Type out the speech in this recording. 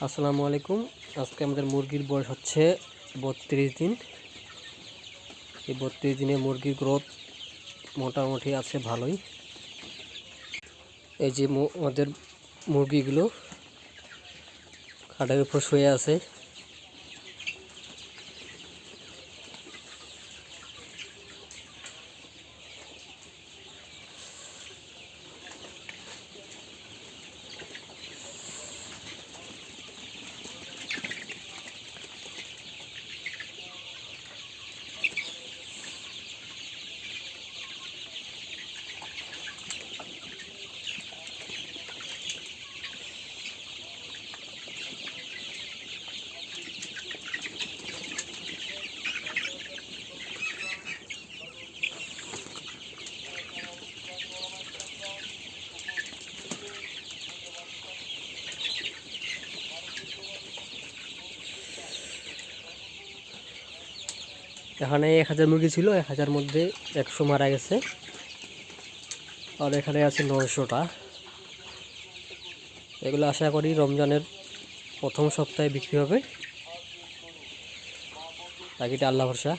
আসসালামু আলাইকুম। আজকে আমাদের মুরগির বয়স হচ্ছে 32 দিন। এই 32 দিনে মুরগির গ্রোথ মোটামুটি আছে ভালোই। এই যে আমাদের মুরগিগুলো খাটের উপর শুয়ে আছে। এখানে 1000 মুরগি ছিল, 1000 মধ্যে 100 মারা গেছে, আর এখানে আছে 900টা। এগুলো আশা করি রমজানের প্রথম সপ্তাহে বিক্রি হবে, বাকিটা আল্লাহ ভরসা।